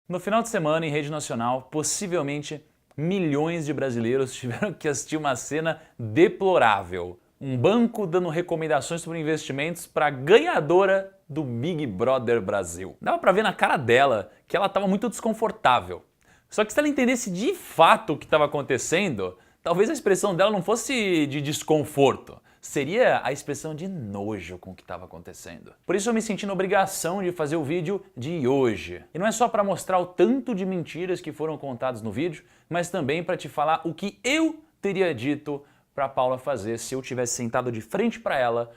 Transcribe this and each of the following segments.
No final de semana, em rede nacional, possivelmente milhões de brasileiros tiveram que assistir uma cena deplorável. Um banco dando recomendações sobre investimentos para a ganhadora do Big Brother Brasil. Dava para ver na cara dela que ela estava muito desconfortável. Só que se ela entendesse de fato o que estava acontecendo, talvez a expressão dela não fosse de desconforto, seria a expressão de nojo com o que estava acontecendo. Por isso eu me senti na obrigação de fazer o vídeo de hoje. E não é só para mostrar o tanto de mentiras que foram contadas no vídeo, mas também para te falar o que eu teria dito para Paula fazer se eu tivesse sentado de frente para ela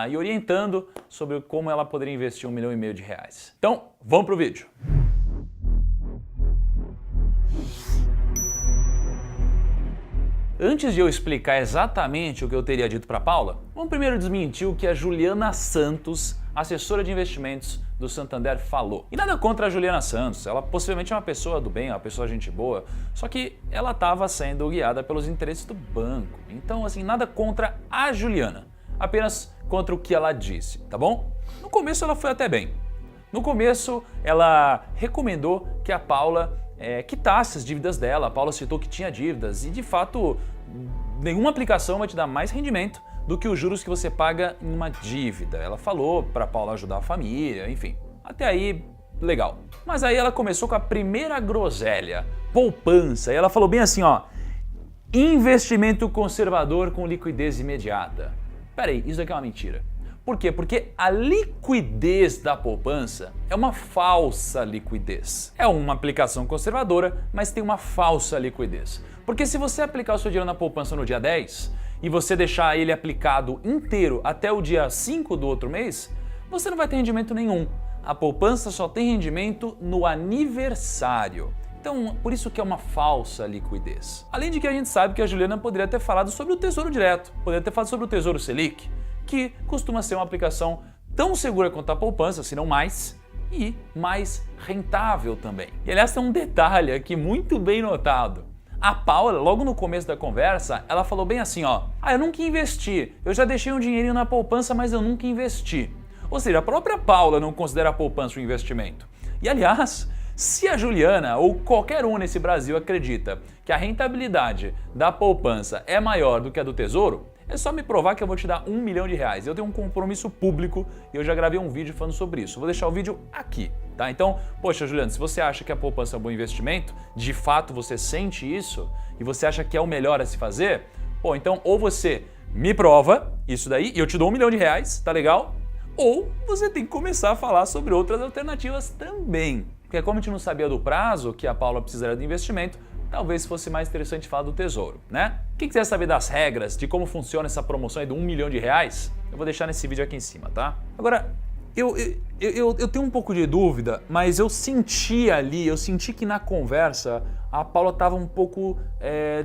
e orientando sobre como ela poderia investir R$1,5 milhão. Então, vamos pro vídeo. Antes de eu explicar exatamente o que eu teria dito para Paula, vamos primeiro desmentir o que a Juliana Santos, assessora de investimentos do Santander, falou. E nada contra a Juliana Santos, ela possivelmente é uma pessoa do bem, uma pessoa gente boa, só que ela estava sendo guiada pelos interesses do banco. Então, assim, nada contra a Juliana, apenas contra o que ela disse, tá bom? No começo ela foi até bem. No começo ela recomendou que a Paula quitasse as dívidas dela. A Paula citou que tinha dívidas e, de fato, nenhuma aplicação vai te dar mais rendimento do que os juros que você paga em uma dívida. Ela falou para a Paula ajudar a família, enfim. Até aí, legal. Mas aí ela começou com a primeira groselha, poupança. E ela falou bem assim, ó, investimento conservador com liquidez imediata. Peraí, isso aqui é uma mentira. Por quê? Porque a liquidez da poupança é uma falsa liquidez. É uma aplicação conservadora, mas tem uma falsa liquidez. Porque se você aplicar o seu dinheiro na poupança no dia 10 e você deixar ele aplicado inteiro até o dia 5 do outro mês, você não vai ter rendimento nenhum. A poupança só tem rendimento no aniversário. Então, por isso que é uma falsa liquidez. Além de que a gente sabe que a Juliana poderia ter falado sobre o Tesouro Direto, poderia ter falado sobre o Tesouro Selic, que costuma ser uma aplicação tão segura quanto a poupança, se não mais, e mais rentável também. E aliás, tem um detalhe aqui muito bem notado. A Paula, logo no começo da conversa, ela falou bem assim, ó, eu nunca investi, eu já deixei um dinheirinho na poupança, mas eu nunca investi. Ou seja, a própria Paula não considera a poupança um investimento. E aliás, se a Juliana ou qualquer um nesse Brasil acredita que a rentabilidade da poupança é maior do que a do Tesouro, é só me provar que eu vou te dar R$1 milhão. Eu tenho um compromisso público e eu já gravei um vídeo falando sobre isso. Vou deixar o vídeo aqui, tá? Então, poxa, Juliana, se você acha que a poupança é um bom investimento, de fato você sente isso e você acha que é o melhor a se fazer, pô, então ou você me prova isso daí e eu te dou R$1 milhão, tá legal? Ou você tem que começar a falar sobre outras alternativas também. Porque como a gente não sabia do prazo que a Paula precisaria do investimento, talvez fosse mais interessante falar do Tesouro, né? Quem quiser saber das regras, de como funciona essa promoção aí do R$1 milhão, eu vou deixar nesse vídeo aqui em cima, tá? Agora, eu tenho um pouco de dúvida, mas eu senti que na conversa a Paula estava um pouco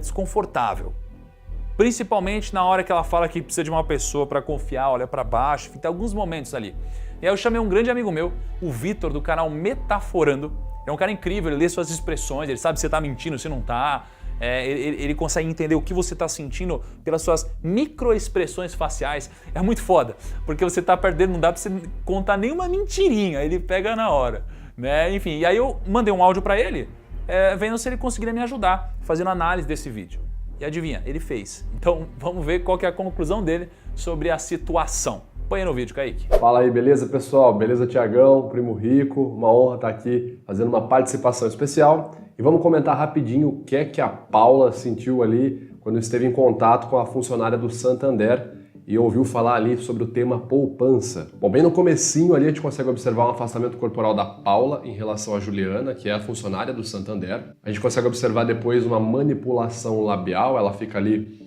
desconfortável. Principalmente na hora que ela fala que precisa de uma pessoa para confiar, olha para baixo, tem alguns momentos ali. E aí eu chamei um grande amigo meu, o Vitor, do canal Metaforando. É um cara incrível, ele lê suas expressões, ele sabe se você está mentindo, se não está. Ele consegue entender o que você está sentindo pelas suas microexpressões faciais. É muito foda, porque você está perdendo, não dá para você contar nenhuma mentirinha, ele pega na hora, né? Enfim, e aí eu mandei um áudio para ele, vendo se ele conseguiria me ajudar, fazendo análise desse vídeo. E adivinha, ele fez. Então vamos ver qual que é a conclusão dele sobre a situação. Põe aí no vídeo, Kaique. Fala aí, beleza, pessoal? Beleza, Tiagão, primo rico? Uma honra estar aqui fazendo uma participação especial. E vamos comentar rapidinho o que é que a Paula sentiu ali quando esteve em contato com a funcionária do Santander e ouviu falar ali sobre o tema poupança. Bom, bem no comecinho ali a gente consegue observar um afastamento corporal da Paula em relação à Juliana, que é a funcionária do Santander. A gente consegue observar depois uma manipulação labial, ela fica ali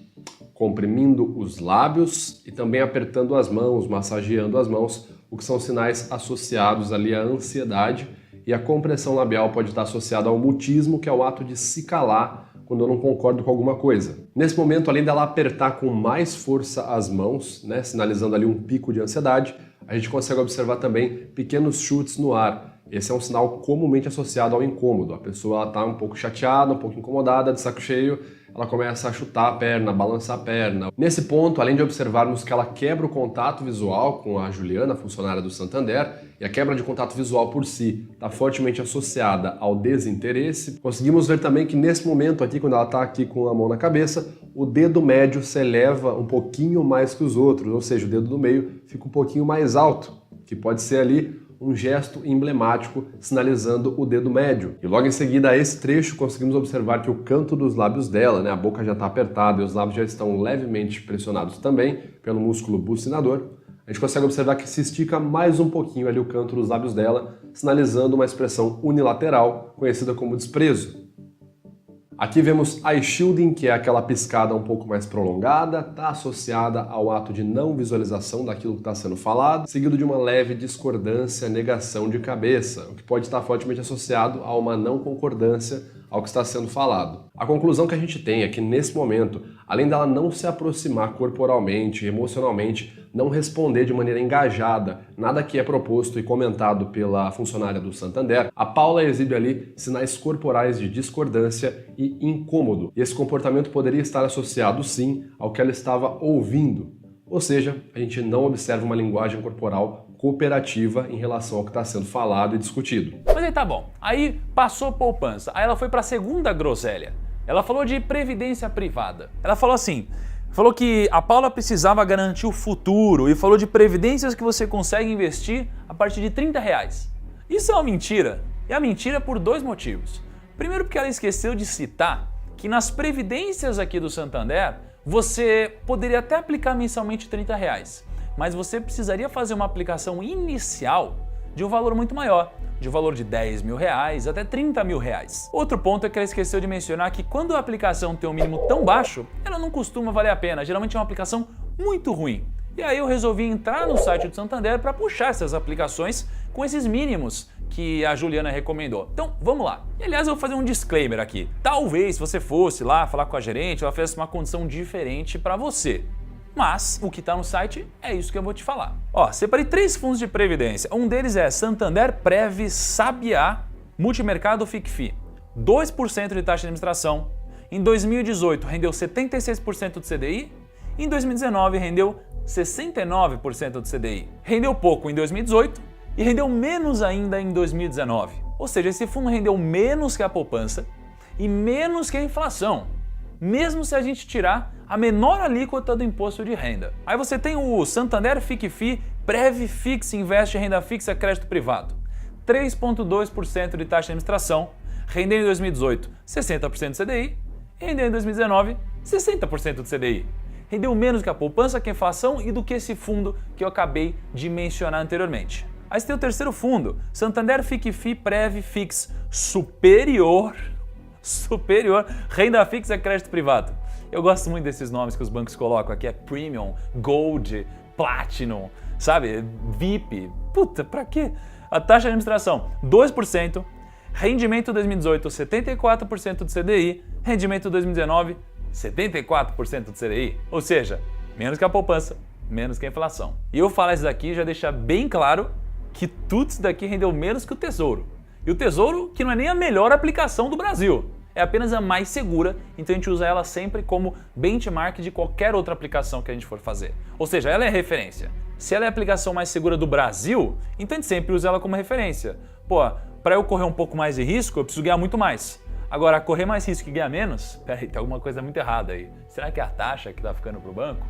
comprimindo os lábios e também apertando as mãos, massageando as mãos, o que são sinais associados ali à ansiedade, e a compressão labial pode estar associada ao mutismo, que é o ato de se calar quando eu não concordo com alguma coisa. Nesse momento, além dela apertar com mais força as mãos, né, sinalizando ali um pico de ansiedade, a gente consegue observar também pequenos chutes no ar. esse é um sinal comumente associado ao incômodo. A pessoa está um pouco chateada, um pouco incomodada, de saco cheio, ela começa a chutar a perna, balançar a perna. Nesse ponto, além de observarmos que ela quebra o contato visual com a Juliana, funcionária do Santander, e a quebra de contato visual por si está fortemente associada ao desinteresse, conseguimos ver também que nesse momento aqui, quando ela está aqui com a mão na cabeça, o dedo médio se eleva um pouquinho mais que os outros, ou seja, o dedo do meio fica um pouquinho mais alto, que pode ser ali um gesto emblemático sinalizando o dedo médio. E logo em seguida a esse trecho conseguimos observar que o canto dos lábios dela, a boca já está apertada e os lábios já estão levemente pressionados também pelo músculo bucinador. A gente consegue observar que se estica mais um pouquinho ali o canto dos lábios dela, sinalizando uma expressão unilateral conhecida como desprezo. Aqui vemos eye shielding, que é aquela piscada um pouco mais prolongada, está associada ao ato de não visualização daquilo que está sendo falado, seguido de uma leve discordância, negação de cabeça, o que pode estar fortemente associado a uma não concordância ao que está sendo falado. A conclusão que a gente tem é que nesse momento, além dela não se aproximar corporalmente, emocionalmente, não responder de maneira engajada nada que é proposto e comentado pela funcionária do Santander, a Paula exibe ali sinais corporais de discordância e incômodo. E esse comportamento poderia estar associado sim ao que ela estava ouvindo. Ou seja, a gente não observa uma linguagem corporal cooperativa em relação ao que está sendo falado e discutido. Mas aí tá bom, aí passou poupança, aí ela foi para a segunda groselha. Ela falou de previdência privada. Ela falou assim, falou que a Paula precisava garantir o futuro e falou de previdências que você consegue investir a partir de R$30. Isso é uma mentira, e a mentira é por dois motivos. Primeiro porque ela esqueceu de citar que nas previdências aqui do Santander, você poderia até aplicar mensalmente R$30, mas você precisaria fazer uma aplicação inicial de um valor muito maior, de um valor de R$10 mil até R$30 mil. Outro ponto é que ela esqueceu de mencionar que quando a aplicação tem um mínimo tão baixo, ela não costuma valer a pena, geralmente é uma aplicação muito ruim. E aí eu resolvi entrar no site do Santander para puxar essas aplicações com esses mínimos que a Juliana recomendou. Então, vamos lá. E, aliás, eu vou fazer um disclaimer aqui. Talvez se você fosse lá falar com a gerente, ela fizesse uma condição diferente para você. Mas o que está no site é isso que eu vou te falar. Ó, separei 3 fundos de previdência. Um deles é Santander Prev Sabiá Multimercado FICFI. 2% de taxa de administração. Em 2018 rendeu 76% do CDI. Em 2019 rendeu 69% do CDI. Rendeu pouco em 2018 e rendeu menos ainda em 2019. Ou seja, esse fundo rendeu menos que a poupança e menos que a inflação, mesmo se a gente tirar a menor alíquota do imposto de renda. Aí você tem o Santander FICFI Prev Fix Investe Renda Fixa Crédito Privado. 3,2% de taxa de administração, rendeu em 2018 60% do CDI e rendeu em 2019 60% do CDI. Rendeu menos que a poupança, que a inflação e do que esse fundo que eu acabei de mencionar anteriormente. Aí você tem o terceiro fundo, Santander FICFI Prev Fix Superior Renda Fixa Crédito Privado. Eu gosto muito desses nomes que os bancos colocam aqui, é Premium, Gold, Platinum, sabe, VIP. Puta, pra quê? A taxa de administração 2%, rendimento 2018 74% do CDI, rendimento 2019 74% do CDI, ou seja, menos que a poupança, menos que a inflação. E eu falo isso daqui já deixar bem claro que tudo isso daqui rendeu menos que o Tesouro. E o Tesouro que não é nem a melhor aplicação do Brasil, é apenas a mais segura, então a gente usa ela sempre como benchmark de qualquer outra aplicação que a gente for fazer. Ou seja, ela é referência. Se ela é a aplicação mais segura do Brasil, então a gente sempre usa ela como referência. Pô, para eu correr um pouco mais de risco, eu preciso ganhar muito mais. Agora, correr mais risco e ganhar menos? Peraí, tem alguma coisa muito errada aí. Será que é a taxa que tá ficando pro banco?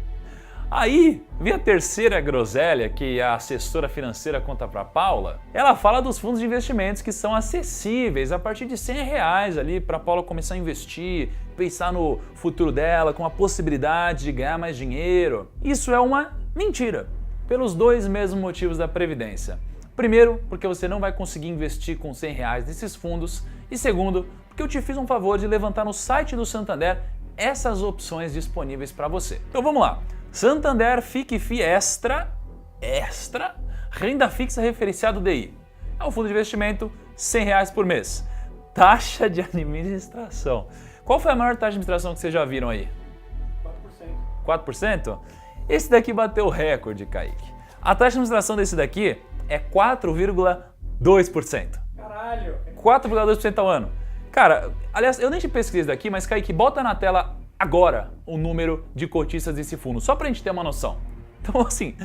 Aí, vem a terceira groselha que a assessora financeira conta para Paula. Ela fala dos fundos de investimentos que são acessíveis a partir de R$100 ali para Paula começar a investir, pensar no futuro dela com a possibilidade de ganhar mais dinheiro. Isso é uma mentira, pelos dois mesmos motivos da Previdência. Primeiro, porque você não vai conseguir investir com R$100 nesses fundos. E segundo, porque eu te fiz um favor de levantar no site do Santander essas opções disponíveis para você. Então vamos lá. Santander FICFI Extra, renda fixa referenciado DI. É um fundo de investimento, R$100 por mês. Taxa de administração. Qual foi a maior taxa de administração que vocês já viram aí? 4%. 4%? Esse daqui bateu o recorde, Kaique. A taxa de administração desse daqui é 4,2%. 2%. Caralho! 4,2% ao ano. Cara, aliás, eu nem te pesquisei isso daqui, mas Kaique, bota na tela agora o número de cotistas desse fundo, só pra gente ter uma noção. Então, assim,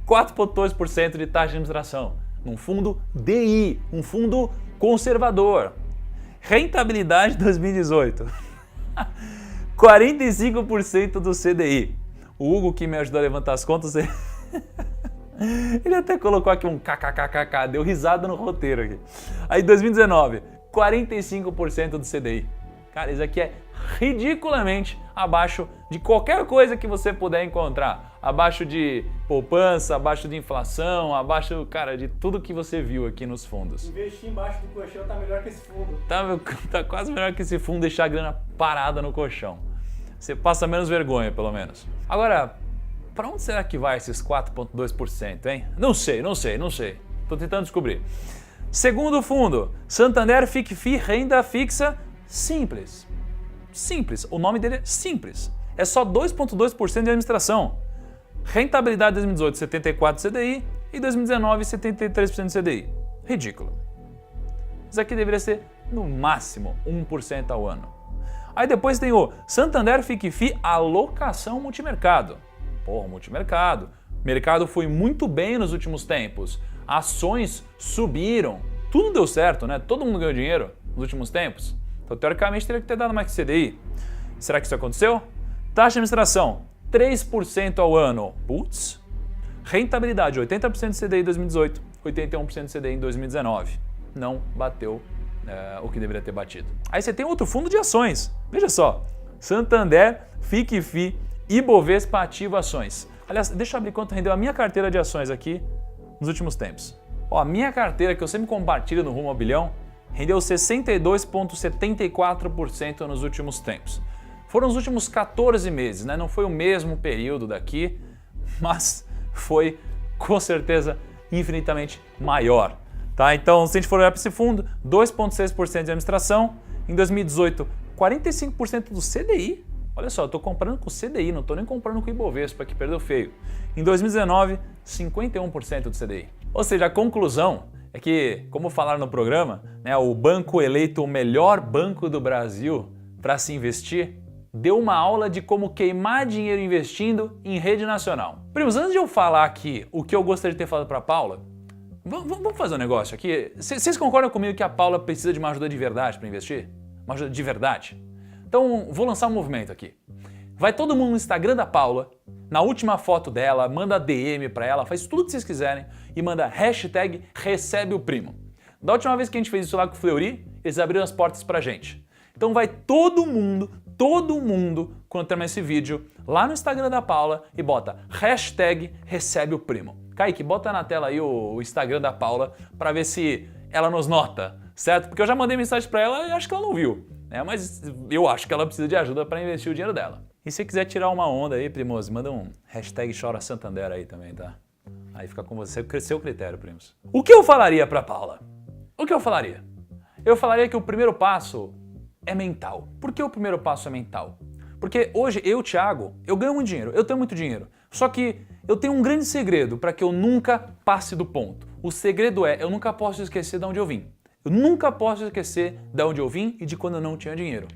4,2% de taxa de administração num fundo DI, um fundo conservador. Rentabilidade 2018. 45% do CDI. O Hugo, que me ajudou a levantar as contas, ele até colocou aqui um kkkk, deu risada no roteiro aqui. Aí 2019, 45% do CDI. Cara, isso aqui é ridiculamente abaixo de qualquer coisa que você puder encontrar. Abaixo de poupança, abaixo de inflação, abaixo, cara, de tudo que você viu aqui nos fundos. Investir embaixo do colchão tá melhor que esse fundo. Tá quase melhor que esse fundo deixar a grana parada no colchão. Você passa menos vergonha, pelo menos. Agora, para onde será que vai esses 4,2%, hein? Não sei. Tô tentando descobrir. Segundo fundo, Santander FICFI Renda Fixa Simples. Simples. O nome dele é Simples. É só 2,2% de administração. Rentabilidade 2018, 74% CDI e 2019, 73% CDI. Ridículo. Isso aqui deveria ser, no máximo, 1% ao ano. Aí depois tem o Santander FICFI Alocação Multimercado. Porra, multimercado. O mercado foi muito bem nos últimos tempos. Ações subiram. Tudo deu certo, né? Todo mundo ganhou dinheiro nos últimos tempos. Então, teoricamente, teria que ter dado mais que CDI. Será que isso aconteceu? Taxa de administração, 3% ao ano. Putz. Rentabilidade, 80% de CDI em 2018, 81% de CDI em 2019. Não bateu o que deveria ter batido. Aí você tem outro fundo de ações. Veja só. Santander, FICFI, Ibovespa Ativo Ações. Aliás, deixa eu abrir quanto rendeu a minha carteira de ações aqui nos últimos tempos. Ó, a minha carteira, que eu sempre compartilho no Rumo ao Bilhão, rendeu 62,74% nos últimos tempos. Foram os últimos 14 meses, né? Não foi o mesmo período daqui, mas foi com certeza infinitamente maior. Tá? Então, se a gente for olhar para esse fundo, 2,6% de administração, em 2018, 45% do CDI. Olha só, eu estou comprando com o CDI, não estou nem comprando com o Ibovespa, que perdeu feio. Em 2019, 51% do CDI. Ou seja, a conclusão é que, como falaram no programa, né, o banco eleito o melhor banco do Brasil para se investir, deu uma aula de como queimar dinheiro investindo em rede nacional. Primos, antes de eu falar aqui o que eu gostaria de ter falado para a Paula, vamos fazer um negócio aqui. Vocês concordam comigo que a Paula precisa de uma ajuda de verdade para investir? Uma ajuda de verdade? Então, vou lançar um movimento aqui. Vai todo mundo no Instagram da Paula, na última foto dela, manda DM para ela, faz tudo o que vocês quiserem e manda hashtag recebe o primo. Da última vez que a gente fez isso lá com o Fleury, eles abriram as portas pra gente. Então vai todo mundo, quando terminar esse vídeo, lá no Instagram da Paula e bota hashtag recebe o primo. Kaique, bota na tela aí o Instagram da Paula para ver se ela nos nota, certo? Porque eu já mandei mensagem para ela e acho que ela não viu. Mas eu acho que ela precisa de ajuda para investir o dinheiro dela. E se quiser tirar uma onda aí, primoso, manda um hashtag chora Santander aí também, tá? Aí fica com você, seu critério, primos. O que eu falaria pra Paula? O que eu falaria? Eu falaria que o primeiro passo é mental. Por que o primeiro passo é mental? Porque hoje eu, Thiago, eu ganho muito dinheiro, eu tenho muito dinheiro. Só que eu tenho um grande segredo para que eu nunca passe do ponto. O segredo é, eu nunca posso esquecer de onde eu vim. Eu nunca posso esquecer de onde eu vim e de quando eu não tinha dinheiro.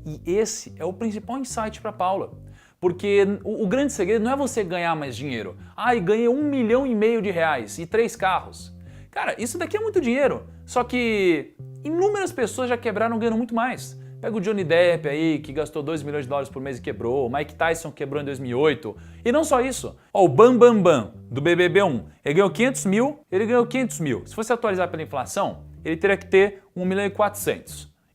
E esse é o principal insight para Paula. Porque o grande segredo não é você ganhar mais dinheiro. E ganhei 1,5 milhão de reais e 3 carros. Cara, isso daqui é muito dinheiro. Só que inúmeras pessoas já quebraram ganhando muito mais. Pega o Johnny Depp aí, que gastou 2 milhões de dólares por mês e quebrou. O Mike Tyson quebrou em 2008. E não só isso. O Bam Bam Bam, do BBB1, ele ganhou 500 mil, Se fosse atualizar pela inflação, ele teria que ter 1,4 milhão.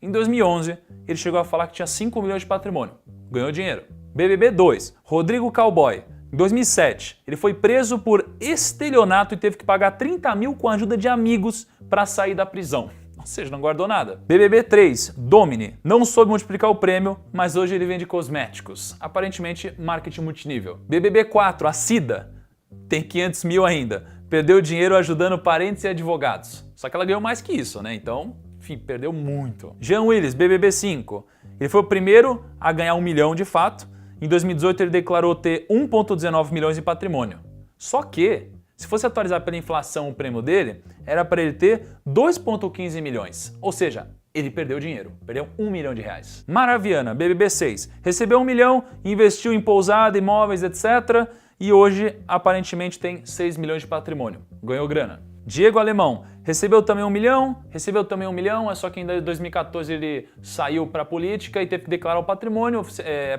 Em 2011, ele chegou a falar que tinha 5 milhões de patrimônio. Ganhou dinheiro. BBB 2, Rodrigo Cowboy. Em 2007, ele foi preso por estelionato e teve que pagar 30 mil com a ajuda de amigos para sair da prisão. Ou seja, não guardou nada. BBB 3, Domini. Não soube multiplicar o prêmio, mas hoje ele vende cosméticos. Aparentemente, marketing multinível. BBB 4, a Cida. Tem 500 mil ainda. Perdeu dinheiro ajudando parentes e advogados. Só que ela ganhou mais que isso, né? Então, enfim, perdeu muito. Jean Willis, BBB 5. Ele foi o primeiro a ganhar 1 milhão de fato. Em 2018 ele declarou ter 1,19 milhões em patrimônio. Só que, Se fosse atualizar pela inflação o prêmio dele, era para ele ter 2,15 milhões. Ou seja, ele perdeu dinheiro, perdeu R$1 milhão. Maraviana, BBB 6, recebeu 1 milhão, investiu em pousada, imóveis, etc. E hoje, aparentemente, tem 6 milhões de patrimônio. Ganhou grana. Diego Alemão, recebeu também 1 milhão, é só que em 2014 ele saiu para a política e teve que declarar o patrimônio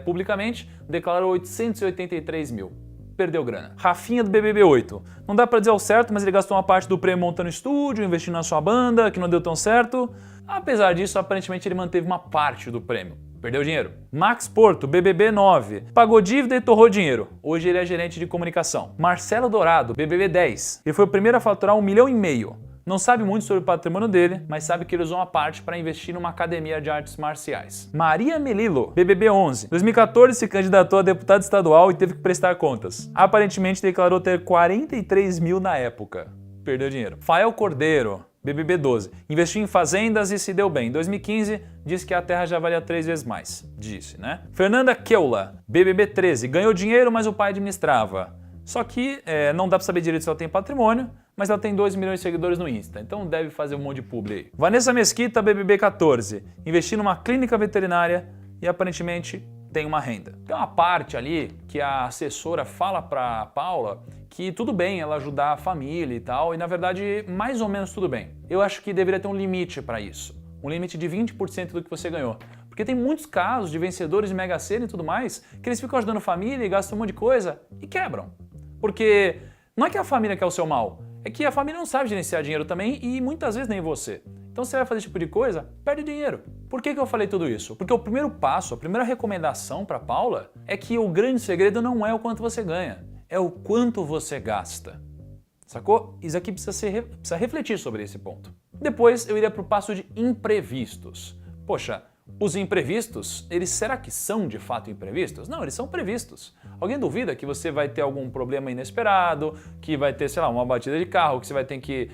publicamente, declarou 883 mil. Perdeu grana. Rafinha do BBB 8. Não dá pra dizer ao certo, mas ele gastou uma parte do prêmio montando estúdio, investindo na sua banda, que não deu tão certo. Apesar disso, aparentemente ele manteve uma parte do prêmio. Perdeu dinheiro. Max Porto, BBB 9. Pagou dívida e torrou dinheiro. Hoje ele é gerente de comunicação. Marcelo Dourado, BBB 10. Ele foi o primeiro a faturar 1,5 milhão. Não sabe muito sobre o patrimônio dele, mas sabe que ele usou uma parte para investir numa academia de artes marciais. Maria Melilo, BBB 11. Em 2014 se candidatou a deputado estadual e teve que prestar contas. Aparentemente declarou ter 43 mil na época. Perdeu dinheiro. Fael Cordeiro, BBB 12. Investiu em fazendas e se deu bem. Em 2015, disse que a terra já valia 3 vezes mais. Disse, né? Fernanda Keula, BBB 13. Ganhou dinheiro, mas o pai administrava. Só que não dá pra saber direito se ela tem patrimônio, mas ela tem 2 milhões de seguidores no Insta, então deve fazer um monte de publi aí. Vanessa Mesquita, BBB 14. Investiu numa clínica veterinária e aparentemente tem uma renda. Tem uma parte ali que a assessora fala pra Paula que tudo bem ela ajudar a família e tal, e na verdade mais ou menos tudo bem. Eu acho que deveria ter um limite para isso, um limite de 20% do que você ganhou. Porque tem muitos casos de vencedores de Mega Sena e tudo mais, que eles ficam ajudando a família e gastam um monte de coisa e quebram. Porque não é que a família quer o seu mal, é que a família não sabe gerenciar dinheiro também e muitas vezes nem você. Então você vai fazer esse tipo de coisa, perde dinheiro. Por que eu falei tudo isso? Porque o primeiro passo, a primeira recomendação para Paula é que o grande segredo não é o quanto você ganha, é o quanto você gasta. Sacou? Isso aqui precisa refletir sobre esse ponto. Depois eu iria para o passo de imprevistos. Poxa, os imprevistos, será que são de fato imprevistos? Não, eles são previstos. Alguém duvida que você vai ter algum problema inesperado, que vai ter, sei lá, uma batida de carro, que você vai ter que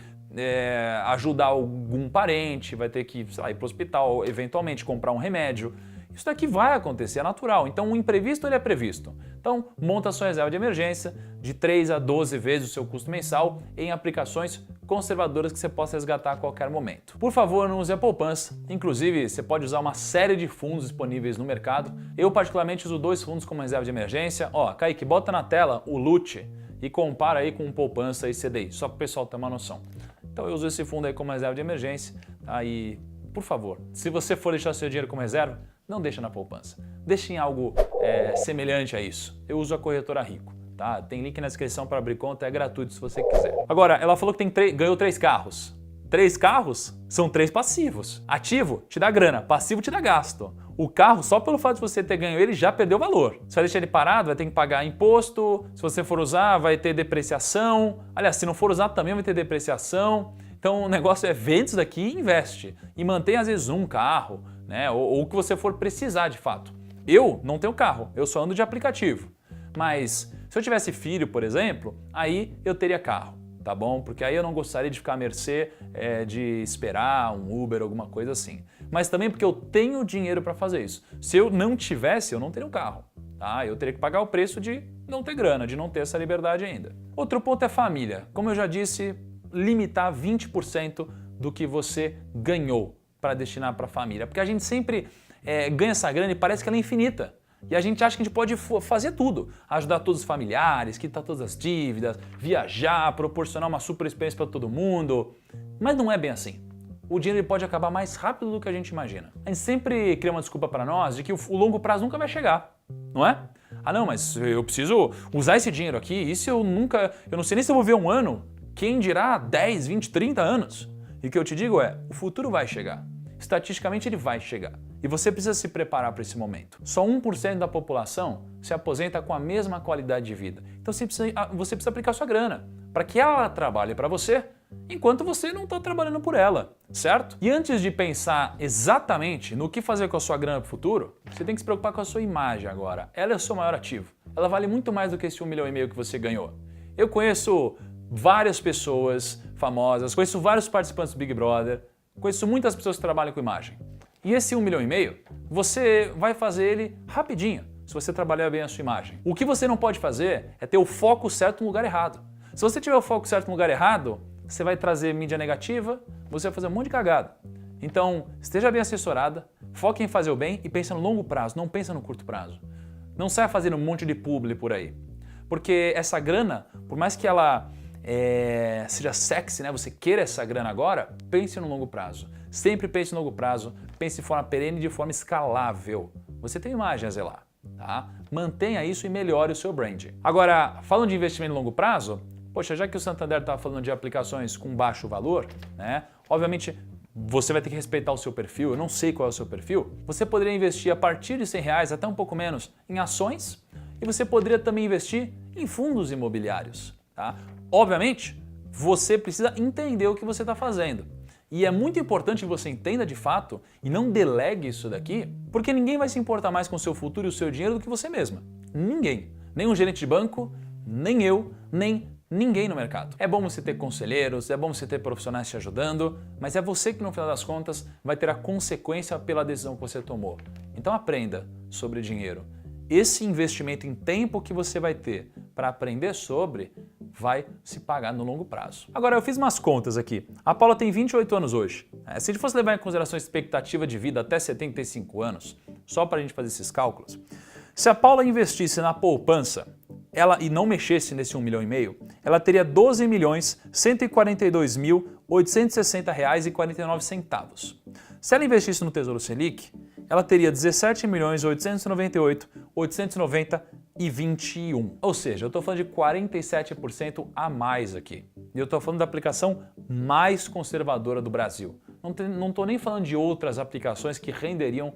ajudar algum parente, vai ter que, sei lá, ir para o hospital, eventualmente comprar um remédio. Isso daqui vai acontecer, é natural. Então o imprevisto ele é previsto. Então monta a sua reserva de emergência de 3 a 12 vezes o seu custo mensal em aplicações conservadoras que você possa resgatar a qualquer momento. Por favor, não use a poupança. Inclusive, você pode usar uma série de fundos disponíveis no mercado. Eu particularmente uso 2 fundos como reserva de emergência. Ó, Kaique, bota na tela o LUT e compara aí com poupança e CDI, só para o pessoal ter uma noção. Então eu uso esse fundo aí como reserva de emergência. Aí, por favor, se você for deixar seu dinheiro como reserva, não deixa na poupança. Deixa em algo semelhante a isso. Eu uso a corretora Rico. Tá? Tem link na descrição para abrir conta, é gratuito se você quiser. Agora, ela falou que ganhou 3 carros. 3 carros são 3 passivos. Ativo te dá grana, passivo te dá gasto. O carro, só pelo fato de você ter ganho ele, já perdeu valor. Se vai deixar ele parado, vai ter que pagar imposto. Se você for usar, vai ter depreciação. Aliás, se não for usar, também vai ter depreciação. Então o negócio é vende isso daqui e investe. E mantém às vezes um carro, né? Ou o que você for precisar de fato. Eu não tenho carro, eu só ando de aplicativo. Mas se eu tivesse filho, por exemplo, aí eu teria carro, tá bom? Porque aí eu não gostaria de ficar à mercê de esperar um Uber, alguma coisa assim. Mas também porque eu tenho dinheiro para fazer isso. Se eu não tivesse, eu não teria um carro, tá? Eu teria que pagar o preço de não ter grana, de não ter essa liberdade ainda. Outro ponto é família. Como eu já disse, limitar 20% do que você ganhou para destinar para a família. Porque a gente sempre ganha essa grana e parece que ela é infinita. E a gente acha que a gente pode fazer tudo. Ajudar todos os familiares, quitar todas as dívidas, viajar, proporcionar uma super experiência para todo mundo. Mas não é bem assim. O dinheiro pode acabar mais rápido do que a gente imagina. A gente sempre cria uma desculpa para nós de que o longo prazo nunca vai chegar, não é? Ah não, mas eu preciso usar esse dinheiro aqui, isso eu não sei nem se eu vou ver um ano, quem dirá 10, 20, 30 anos. E o que eu te digo é, o futuro vai chegar. Estatisticamente ele vai chegar. E você precisa se preparar para esse momento. Só 1% da população se aposenta com a mesma qualidade de vida. Então você precisa aplicar sua grana para que ela trabalhe para você, enquanto você não está trabalhando por ela, certo? E antes de pensar exatamente no que fazer com a sua grana para o futuro, você tem que se preocupar com a sua imagem agora. Ela é o seu maior ativo. Ela vale muito mais do que esse 1,5 milhão que você ganhou. Eu conheço várias pessoas famosas, conheço vários participantes do Big Brother, conheço muitas pessoas que trabalham com imagem. E esse 1,5 milhão, você vai fazer ele rapidinho, se você trabalhar bem a sua imagem. O que você não pode fazer é ter o foco certo no lugar errado. Se você tiver o foco certo no lugar errado, você vai trazer mídia negativa, você vai fazer um monte de cagada. Então, esteja bem assessorada, foque em fazer o bem e pense no longo prazo, não pense no curto prazo. Não saia fazendo um monte de publi por aí. Porque essa grana, por mais que ela seja sexy, né? Você queira essa grana agora, pense no longo prazo. Sempre pense no longo prazo, pense de forma perene e de forma escalável. Você tem imagem a zelar, tá? Mantenha isso e melhore o seu brand. Agora, falando de investimento no longo prazo, poxa, já que o Santander estava falando de aplicações com baixo valor, né? Obviamente, você vai ter que respeitar o seu perfil, eu não sei qual é o seu perfil. Você poderia investir a partir de R$100, até um pouco menos, em ações, e você poderia também investir em fundos imobiliários, tá? Obviamente, você precisa entender o que você está fazendo. E é muito importante que você entenda de fato e não delegue isso daqui, porque ninguém vai se importar mais com o seu futuro e o seu dinheiro do que você mesma. Ninguém. Nem um gerente de banco, nem eu, nem ninguém no mercado. É bom você ter conselheiros, é bom você ter profissionais te ajudando, mas é você que no final das contas vai ter a consequência pela decisão que você tomou. Então aprenda sobre dinheiro. Esse investimento em tempo que você vai ter para aprender sobre vai se pagar no longo prazo. Agora, eu fiz umas contas aqui. A Paula tem 28 anos hoje. Se a gente fosse levar em consideração a expectativa de vida até 75 anos, só para a gente fazer esses cálculos, se a Paula investisse na poupança e não mexesse nesse 1,5 milhão, ela teria R$ 12.142.860,49. Se ela investisse no Tesouro Selic, ela teria R$ 17.898.890,21. Ou seja, eu estou falando de 47% a mais aqui. E eu estou falando da aplicação mais conservadora do Brasil. Não estou nem falando de outras aplicações que renderiam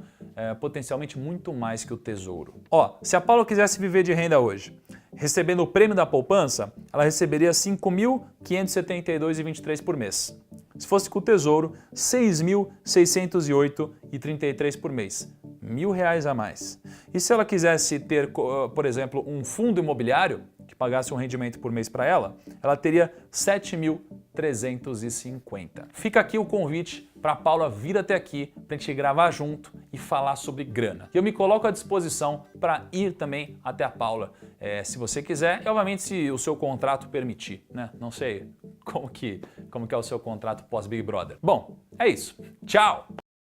potencialmente muito mais que o Tesouro. Ó, se a Paula quisesse viver de renda hoje, recebendo o prêmio da poupança, ela receberia R$ 5.572,23 por mês. Se fosse com o Tesouro, R$ 6.608,33 por mês. R$1.000 a mais. E se ela quisesse ter, por exemplo, um fundo imobiliário que pagasse um rendimento por mês para ela, ela teria R$ 7.350. Fica aqui o convite para a Paula vir até aqui para a gente gravar junto e falar sobre grana. E eu me coloco à disposição para ir também até a Paula, se você quiser, e obviamente se o seu contrato permitir, né? Não sei como que é o seu contrato pós-Big Brother. Bom, é isso. Tchau!